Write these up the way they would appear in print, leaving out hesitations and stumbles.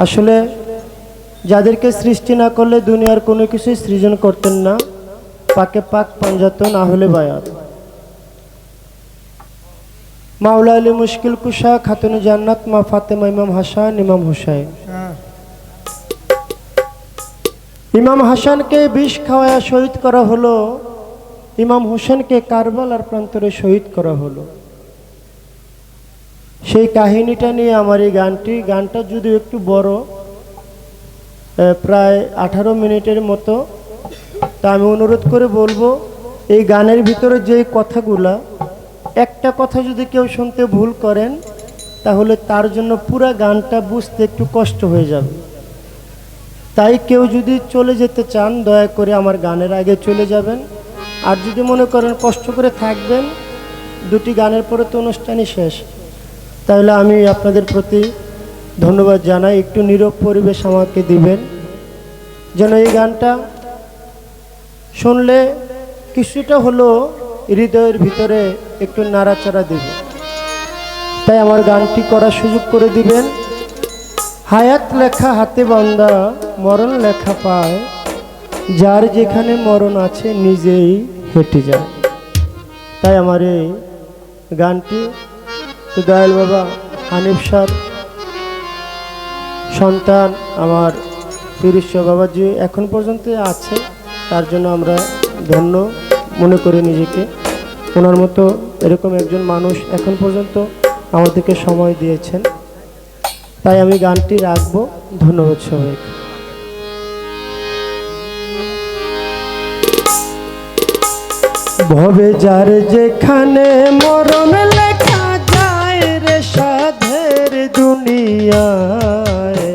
আসলে যাদেরকে সৃষ্টি না করলে দুনিয়ার কোনো কিছু সৃজন করতেন না। পাকে পাক পাঞ্জাত না হলে বায়াত। মাওলা আলী মুশকিল কুশা খাতুনে জান্নাত মা ফাতেমা ইমাম হাসান ইমাম হুসাইন। ইমাম হাসানকে বিষ খাওয়ায় শহীদ করা হলো, ইমাম হোসেনকে কারবালার প্রান্তরে শহীদ করা হলো। সেই কাহিনীটা নিয়ে আমার এই গানটা যদিও একটু বড়, প্রায় 18 মিনিটের মতো। তা আমি অনুরোধ করে বলবো, এই গানের ভিতরে যে কথাগুলা, একটা কথা যদি কেউ শুনতে ভুল করেন তাহলে তার জন্য পুরো গানটা বুঝতে একটু কষ্ট হয়ে যাবে। তাই কেউ যদি চলে যেতে চান দয়া করে আমার গানের আগে চলে যাবেন। আর যদি মনে করেন কষ্ট করে থাকবেন, দুটি গানের পরে তো অনুষ্ঠানই শেষ, তাহলে আমি আপনাদের প্রতি ধন্যবাদ জানাই। একটু নীরব পরিবেশ আমাকে দিবেন, যেন এই গানটা শুনলে কিছুটা হলো হৃদয়ের ভিতরে একটু নাড়াচাড়া দিবে। তাই আমার গানটি করার সুযোগ করে দিবেন। হায়াত লেখা হাতে বান্দা, মরণ লেখা পায়, যার যেখানে মরণ আছে নিজেই হেঁটে যায়। তাই আমার এই গানটি তো দয়াল বাবা হানিফ সাহেব সন্তান আমার ফিরিশ বাবাজি এখন পর্যন্ত আছে, তার জন্য আমরা ধন্য মনে করি নিজেকে। ওনার মতো এরকম একজন মানুষ এখন পর্যন্ত আমাদেরকে সময় দিয়েছেন, তাই আমি গানটি রাখবো। ধন্যবাদ সবাইকে। ভবে যার যেখানে মরণ লেখা যায় রে সাধের দুনিয়ায়,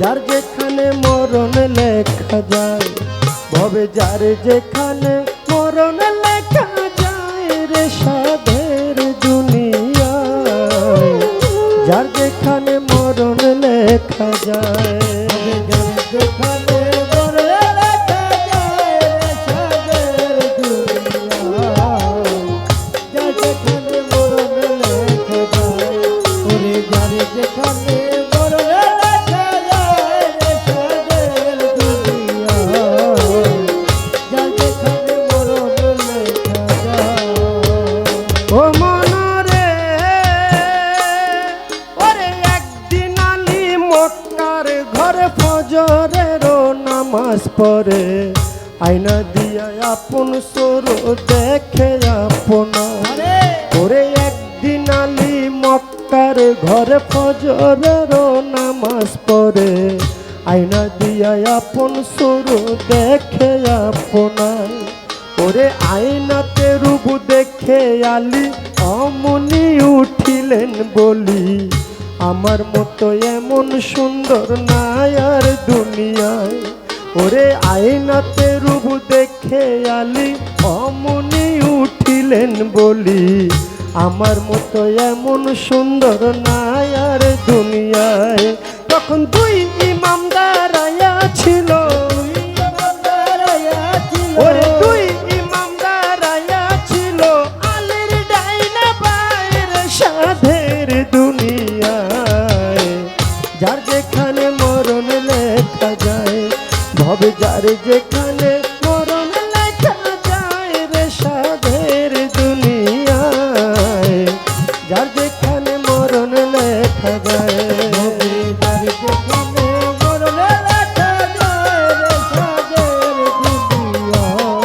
যার যেখানে মরণ লেখা যায়, ভবে যার যেখানে মরণ লেখা যায় রে সাধের দুনিয়ায়, যার যেখানে মরণ লেখা যায়, যেখানে নামাজ পড়ে আয়না দিয়া আপন সর দেখে আপনা ওরে, একদিন আলী মক্কার ঘরে ফজরের নামাজ পড়ে আয়না দিয়া আপন সর দেখে আপনায় ওরে, আয়নাতে রূপ দেখে আলী অমনি উঠিলেন বলি, আমার মতো এমন সুন্দর নাই আর দুনিয়ায়। ওরে আয়নাতে রূপ দেখে আলী অমনি উঠিলেন বলি, আমার মতো এমন সুন্দর নাই আর দুনিয়ায়। তখন দুই ইমাম দাঁড়াইয়া ছিল, ওরে দুই ইমাম দাঁড়াইয়া ছিল, আলীর ডাইনা বাইর সাধের দুনিয়ায়, যার যেখানে মরণ লেখা যায়, ভবে যার যেখানে মরণ লেখা যায় রে সাধের দুনিয়ায়, যার যেখানে মরণ লেখা যায়, যার যেখানে মরণ লেখা যায় রে সাধের দুনিয়ায়,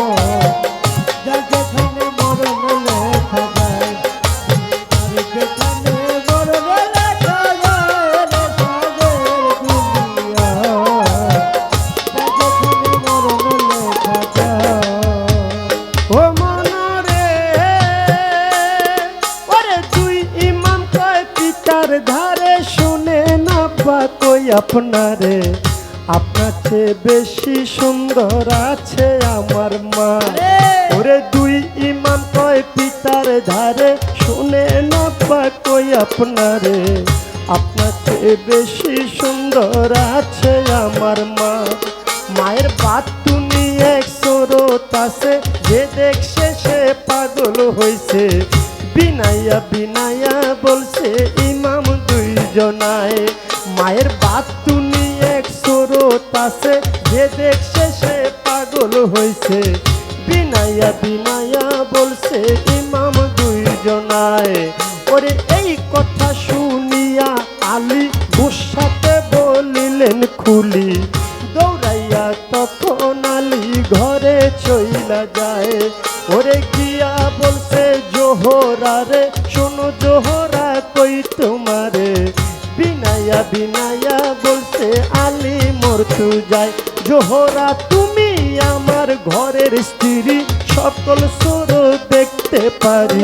যার যেখানে মরণ লেখা যায়, যার যেখানে মরণ লেখা যায় রে সাধের দুনিয়ায়, ও মনরে ওরে দুই ইমাম কয় পিতার ধারে শুনে না বা কই আপনারে, আপনার চেয়ে বেশি সুন্দর আছে আমার মা। ওরে দুই ইমাম কয় পিতার ধারে শুনে না বা কই আপনারে, আপনার চেয়ে বেশি সুন্দর আছে আমার মা। মায়ের বাত তুমি এক স্রোত আছে, যে দেখছে সে পাগল হইছে, বিনাইয়া বিনাইয়া বলছে ইমাম দুইজনায়, মায়ের বাতুনি এক স্রোত আছে, যে দেখছে সে পাগল হইছে। বিনাইয়া বিনাইয়া বলছে ইমাম দুইজনায়। ওরে এই কথা শুনিয়া আলী গুসাতে বলিলেন খুলি। দৌড়াইয়া তখন আলী ঘরে চইলা যায়। ওরে গিয়া বলছে জোহরা রে, শোনো জোহরা কই তোমারে। বিনাইয়া বিনাইয়া বলছে আলী মরতু যায়। জোহরা তুমি আমার ঘরের স্ত্রী, সকল সুর দেখতে পারি,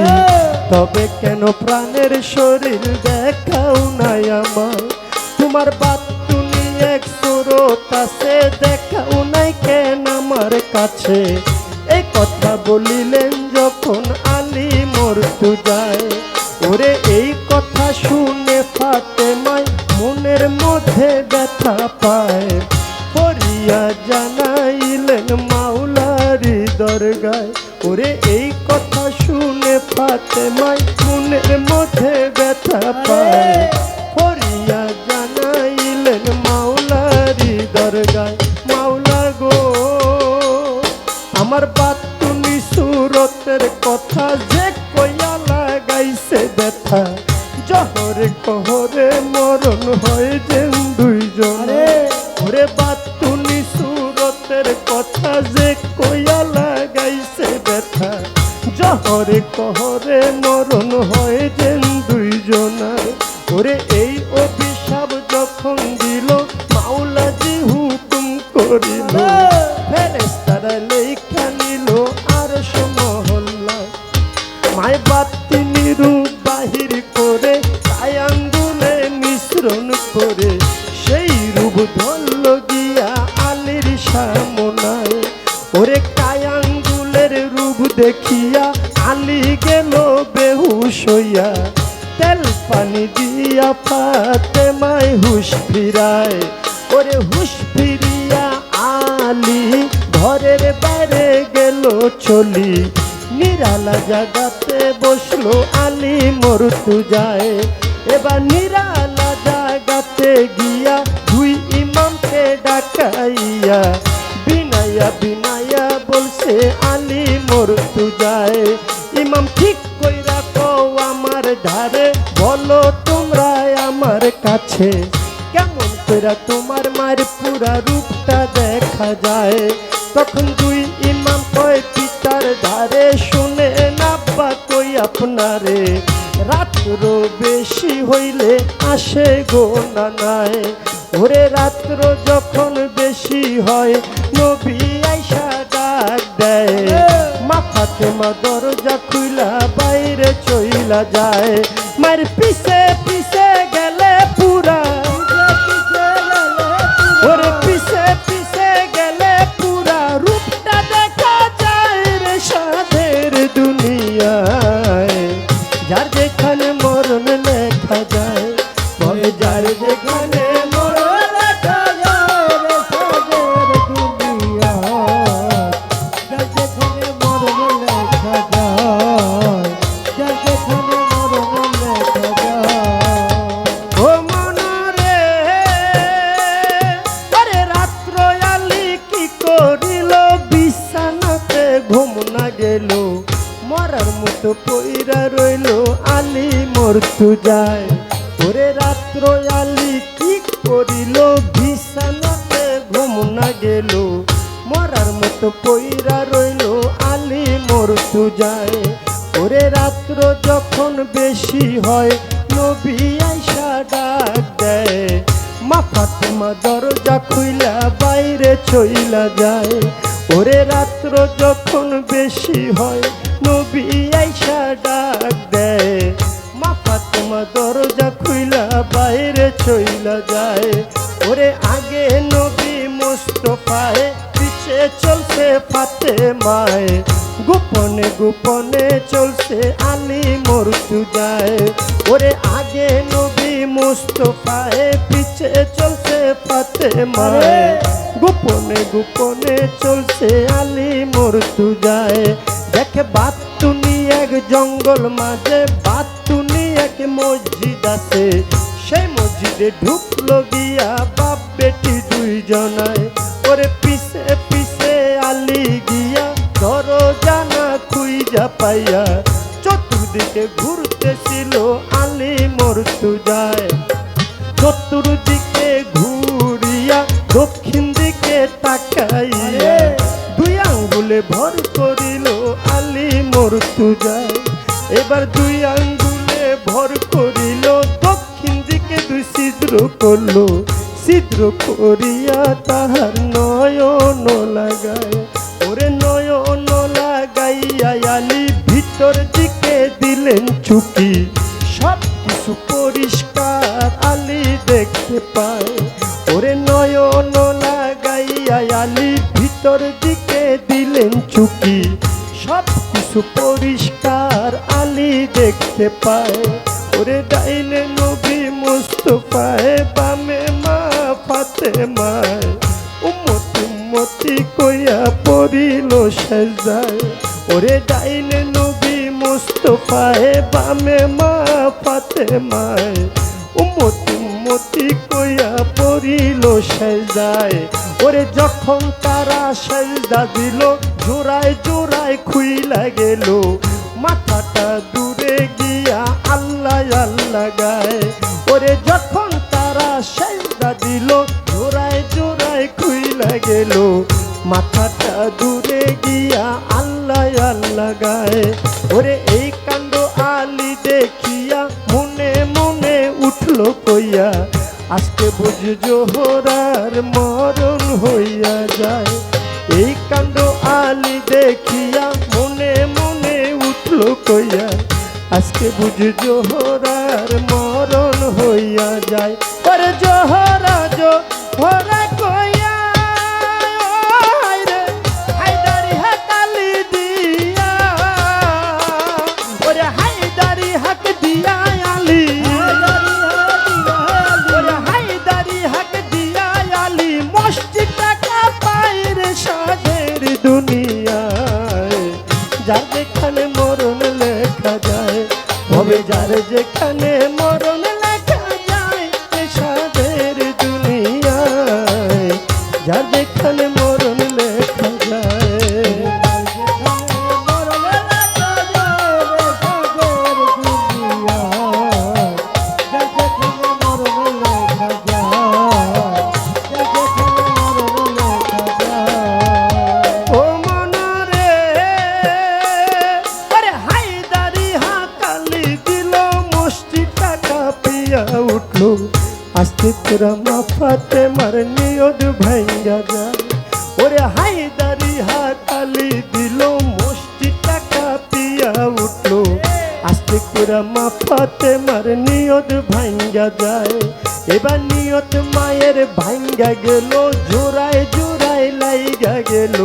তবে কেন প্রাণের শরীর দেখাও নাই আমার। তোমার বাতুনি এক স্রোত আছে, দেখাও নাই কেন আমার কাছে। এই কথা বলিলেন যখন আলী মরতু যায়। ওরে এই কথা শুনে ফাতেমায় মনের মধ্যে ব্যথা পায়। পড়িয়া জানাইলেন মাওলারি দরগায়। ওরে এই কথা শুনে ফাতেমায় মনের মধ্যে ব্যথা পায়। পড়িয়া জানাইলেন মাওলারি দরগায়। মাওলা গো, আমার বাতুনি সুরতের কথা যে কইয়া লাগাইছে ব্যথা। জহরে কহরে মরণ হয় যেন দুইজনে। ওরে বাতুনি সুরতের কথা যে কইয়া লাগাইছে ব্যথা। জহরে কহরে মরণ হয় যেন দুইজনার। ওরে এই অভিশাপ যখন দিল মাওলাজি হুকুম করিল। ফেরেশতারা লেখা নিল আরশ মহল্লা। মায় বাতুনি রূপ বাহির করে তাই আঙ্গুলে মিশ্রণ করে সেই রূপ ধরল গিয়া আলীর সামনায়। ওরে কায়াঙ্গুলের রূপ দেখিয়া আলী গেল বেহুশ হইয়া। তেল পানি দিয়া ফাতেমায় হুশ ফিরায়। ওরে হুশ ফিরিয়া আলী ঘরের বাইরে গেল চলি। নিরালা জাগাতে বসলো আলী মরতু যায়। এবার নিরালা জাগাতে গিয়া দুই ইমামকে ডাকাইয়া। বিনাইয়া বিনাইয়া বলছে আলী মরতু যায়। ইমাম ঠিক কইরা কও আমার ধারে, বলো তোমরা আমার কাছে, কেমন কইরা তোমার মায়ের পুরা রূপটা দেখা যায়। তখন দুই ইমাম কয় পিতার ধারে, শুনে নাব্বা কই আপনারে। রাত্র বেশি হইলে আসে গো নানায়। ওরে রাত্র যখন বেশি হয় নবী আইসা ডাক দেয়। মা ফাতেমা দরজা খুইলা বাইরে চইলা যায়। মার পিছে পিছে গেলে পুরা, ওরে পিছে পিছে গেলে পুরা রূপটা দেখা যায় রে সাধের দুনিয়ায়। যার যেখানে মরণ লেখা যায়, বলে যার যেখানে মরণ লেখা যায় রে সাধের দুনিয়ায়। যার যেখানে মরণ লেখা যায়, যার যেখানে মরণ লেখা যায়। ও মনরে, আরে রাত্র আলী কি করিল, বিছানাতে ঘুম না গেল। মরার মতো পইরা রইল আলী মরতু যায়। ওরে রাত্র আলী কি করিল, বিছানাতে ঘুম না গেল। মরার মতো পইরা রইল আলী মরতু যায়। ওরে রাত্র যখন বেশি হয় নবী আইসা ডাক দেয়। মা ফাতেমা দরজা খুইলা বাইরে চইলা যায়। ওরে রাত্র যখন বেশি হয় নবী আইসা ডাক দেয়। মা ফাতেমা দরজা খুইলা বাইরে চইলা যায়। ওরে আগে নবী মুস্তাফায়, পিছে চলছে ফাতেমায়। গোপনে গোপনে চলছে আলী মরতু যায়। ওরে আগে নবী মুস্তাফায়, পিছে চলছে ফাতেমায়। গোপনে গোপনে চলছে আলী মরতু যায়। দেখে বাতুনি এক জঙ্গল মাঝে, বাতুনি এক মসজিদ আছে। সেই মসজিদে ঢুকল উঠলো গিয়া বাপ বেটি দুইজনায়। ওরে পিছে পিছে আলী গিয়া ধরো জানা খুইজা পাইয়া, চতুর্দিকে ঘুরতেছিল আলী মর্তুজায়। চতুর্দিকে ঘুরিয়া দক্ষিণ দিকে তাকাইয়া দুই আঙ্গুলে ভর করিল আলী মর্তুজায়। এবার দুই আঙ্গুলে ভর করিল, দক্ষিণ দিকে দুই ছিদ্র করলো, ছিদ্র করিয়া তাহার নয়ন লাগায়। ওরে নয়ন লাগাইয়া আলী ভিতর দিকে দিলেন চুকি, সব কিছু পরিষ্কার আলী দেখতে পায়। ওরে নয়ন লাগাইয়া আলী ভিতর দিকে দিলেন চুকি, সব কিছু পরিষ্কার আলী দেখতে পায়। ওরে ডাইনে নবী মুস্তাফায়, বামে মা ফাতেমায়, উম্মতি উম্মতি কইয়া পড়িল সেজদায়। ওরে ডাইনে নবী মুস্তাফায়, বামে মা ফাতেমায়, উম্মতি উম্মতি কইয়া পড়িল সেজদায়। ওরে যখন তারা সেজদা দিল, জোড়ায় জোড়ায় খুইলা গেল, মাথাটা দূরে গিয়া আল্লাহ আল্লাহ গায়। ওরে যখন তারা সেজদা দিল, জোড়ায় জোড়ায় খুইলা গেল, মাথাটা দূরে গিয়া আল্লাহ আল্লাহ গায়। ওরে এই কাণ্ড আলী দেখিয়া মনে মনে উঠলো কইয়া, আজকে বুঝ জোহরার মরণ হইয়া যায়। এই কাণ্ড আলী দেখিয়া মনে মনে উঠলো কইয়া, আজকে বুঝ জোহরার মরণ হইয়া যায়। ওরে জোহরা জোহরা কইয়া হায়দারি হাক আলী দিয়া, ওরে হায়দারি হাক দিয়া আলী, ওরে হায়দারি হাক দিয়া আলী, মসজিদটা কাঁপায় রে সাদের দুনিয়ায়। যার যেখানে মরণ লেখা যায়, তবে যার যেখানে মরণ লেখা যায় সাদের দুনিয়ায়, যার যেখানে মরণ লেখা যায়। ও মনরে আরে হায়দারি হাক আলী দিল, মসজিদটা কাঁপিয়া উঠলো, আস্তে তোরা মা ফাতেমার নিয়ত ভাঙ্গা যায়। ওরে হায়দারি হাক আলী দিল, মসজিদটা কাঁপিয়া উঠলো, আস্তে তোরা মা ফাতেমার নিয়ত ভাঙ্গা যায়। এবার নিয়ত মায়ের ভাঙ্গা গেল, জোড়ায় জোড়ায় লাইগা গেল,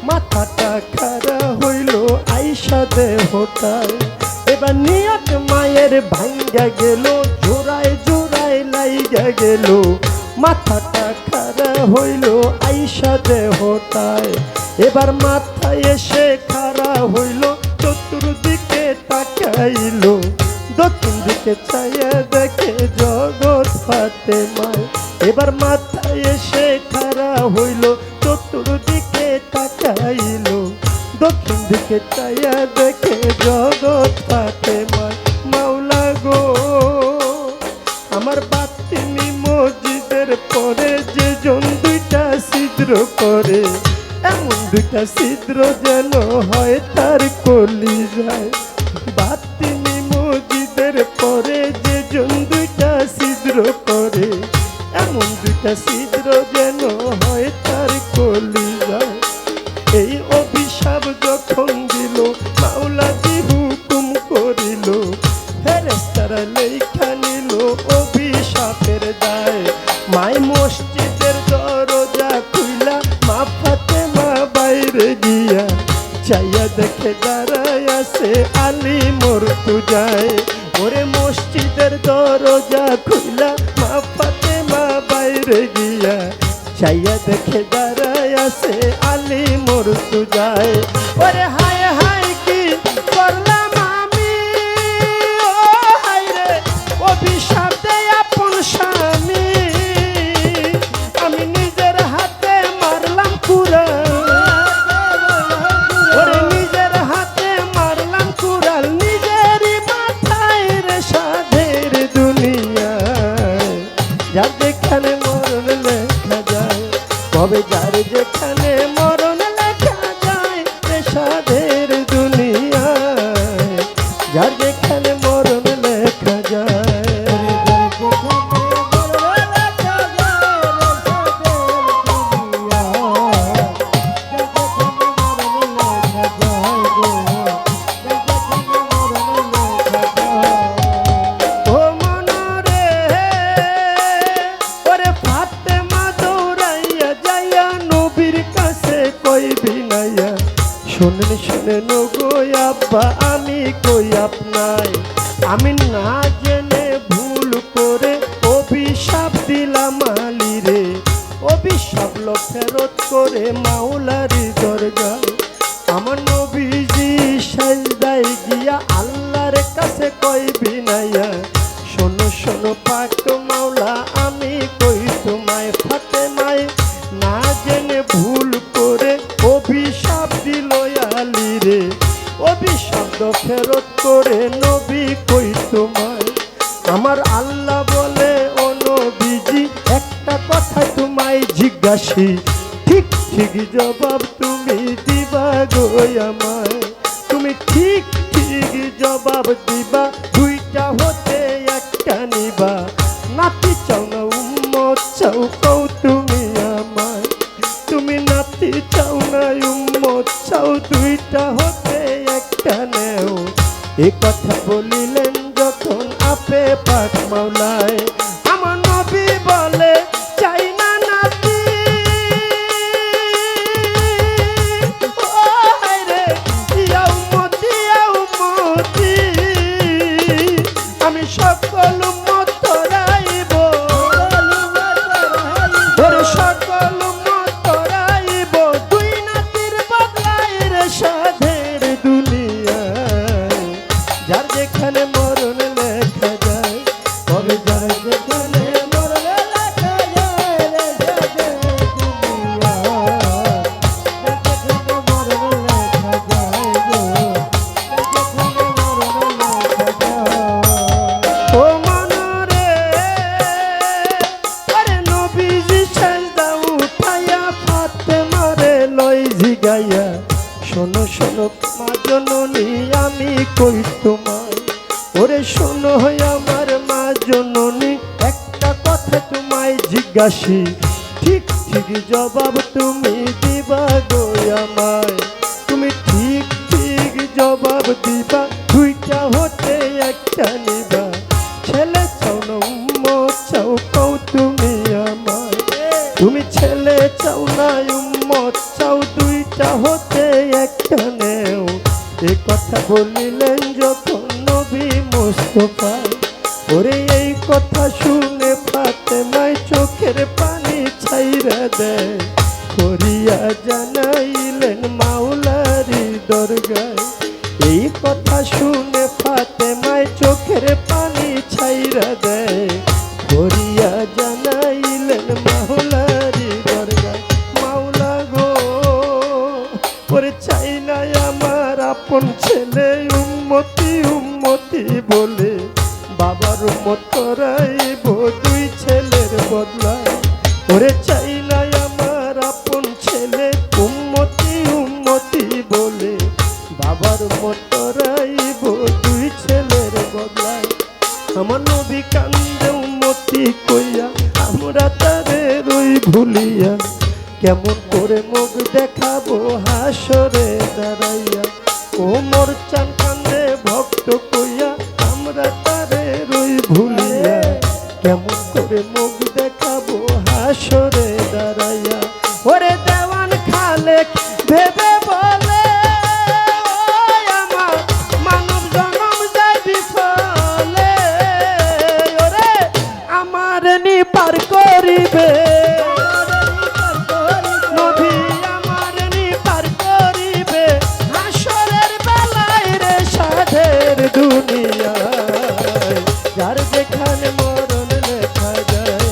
মাথাটা খাড়া হইল আইসা দেহটায়। এবার নিয়ত মায়ের ভাঙ্গা গেল, জোড়ায় জোড়ায় লাইগা গেল, মাথাটা খাড়া হইল আইসা দেহটায়। এবার মাথায় এসে খাড়া হইল, চতুর্দিকে তাকাইল, দক্ষিণ দিকে চাইয়া দেখে জগৎ ফাতেমায়। এবার মাথায় এসে খাড়া হইল, চতুর্দিকে তাকাইল, দক্ষিণ দিকে চাইয়া দেখে জগৎ ফাতেমায়। মাওলা গো আমার বাতিনি মসজিদের পরে যে জন দুইটা ছিদ্র করে, এমন দুইটা ছিদ্র যেন হয় তার কলিজায়। বাতিনি মসজিদের পরে যে জন দুইটা ছিদ্র করে, এমন দুইটা ছিদ্র যেন হয় তার কলিজায়। এই অভিশাপ যখন দিল, মাওলাজি হুকুম করিল, ফেরেশতারা লেখা নিল অভিশাপের দায়। মাই মসজিদের দরজা খুইলা মা ফাতেমা বাইরে গিয়া, চাইয়া দেখে দাঁড়ায় আছে আলী মর্তুজায়। ওরে মসজিদের দরজা খুইলা মা ফাতেমা বাইরে গিয়া, চাইয়া দেখে দাঁড়ায় আছে আলী মর্তুজায়। ওরে হায় হায় কি করলাম আমি, ও হায় রে অভিশাপ দেয় আপন স্বামী, তবে যার যেখানে মরণ লেখা যায় পেশাদের দুনিয়ায়, যার যেখানে মরণ লেখা যায়। শোনেন শোনেন গো আব্বা আমি কই আপনাই, আমি না জেনে ভুল করে অভিশাপ দিলাম আলীরে, অভিশাপ লো ফেরত করে মাওলারি দরগায়। আমার নবীজি সাজদায় গিয়া আল্লাহর কাছে কই বিনাইয়া, শোনো শোনো পাক মাওলা আমি কই তোমায় ফাতেমায় না জেনে ভুল করে অভিশাপ দিল আলীরে, অভিশাপ ফেরত করে নবী কই তোমায়। আমার আল্লাহ বলে ও নবীজি একটা কথা তোমায় জিজ্ঞাসি, ঠিক ঠিক জবাব তুমি দিবা গো আমায়, তুমি ঠিক ঠিক জবাব দিবা, দুইটা হতে একটা নিবা, নাতি চাও না উম্মত চাও কও তুমি আমায়, তুমি নাতি চাও না উম্মত চাও, দুইটা হতে একটা নেও। এ কথা বলিলেন যখন আপে পাক মাওলায়, আমার নবী বলে চাই না নাতি, ও রে ইয়া উম্মতি ইয়া উম্মতি, আমি সকল উম্মত তোরাইব, ওরে সকল উম্মত তোরাইব, দুই নাতির বদলায় রে সাধের দুনিয়ায়, যার যেখানে মরণ লেখা যায়, তবে যার যেখানে মরণ লেখা যায় রে সাধের দুনিয়ায়, যার যেখানে মরণ লেখা যায় গো, যার যেখানে মরণ লেখা যায়। ও মনরে আরে নবীজি সাজদা উঠাইয়া ফাতেমারে লই জিগাইয়া, শোনো শোনো মা জননী আমি কই তোমায়, ওরে শোনো আমার মা জননী একটা কথা তোমায় জিজ্ঞাসি, ঠিক ঠিক জবাব তুমি দিবা গো আমায়, তুমি ঠিক ঠিক জবাব দিবা, দুইটা হতে একটা নিবা, ছেলে চাও না উম্মত চাও কও তুমি আমায়, তুমি ছেলে চাও না উম্মত চাও, দুইটা হতে একটা নেও। এ কথা বলিলেন যখন নবী মুস্তাফা, ওরে এই কথা শুনে ফাতেমায় চোখের পানি ছাইরা দেয়, করিয়া জানাইলেন মাওলারি দরগায়। এই কথা শুনে ফাতেমায় চোখের পানি ছাইরা দেয়, করিয়া জানাইলেন মাওলারি দরগায়। মাওলা গো ওরে চাই না আমার আপন ছেলে উম্মতি উম্মতি বলে, বাবার উম্মত রাইব দুই ছেলের বদলায়, ওরে চাই না আমার আপন ছেলে উম্মতি উম্মতি বলে, বাবার উম্মত রাইব দুই ছেলের বদলায়। আমার নবী কান্দে উম্মতি কইয়া, আমরা তারে রই ভুলিয়া, কেমন করে মুখ দেখাবো হাসরে দাঁড়াইয়া, ও মোর চান কান্দে ভক্ত কইয়া, আমরা তারে রই ভুলিয়া, কেমন করে মুখ দেখাবো হাসরে দাঁড়াইয়া। ওরে দেওয়ান খালেক ভেবে বলে, আমার মানব জনম যায় বিফলে, ওরে আমার নি পার করিবে, নবী আমার নি পার করিবে, হাসরের বেলায় রে সাধের দুনিয়ায়, যার যেখানে মরণ লেখা যায়,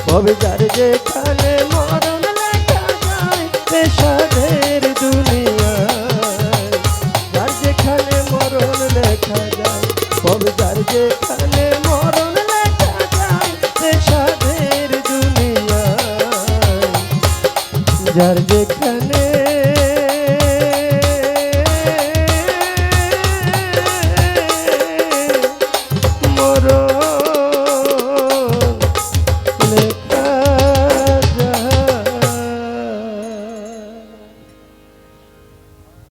তবে যার যেখানে মরণ লেখা যায় রে সাধের দুনিয়ায়, যার যেখানে মরণ লেখা যায়, তবে যার যেখানে মরণ লেখা যায় রে সাধের দুনিয়ায়। যার যেখানে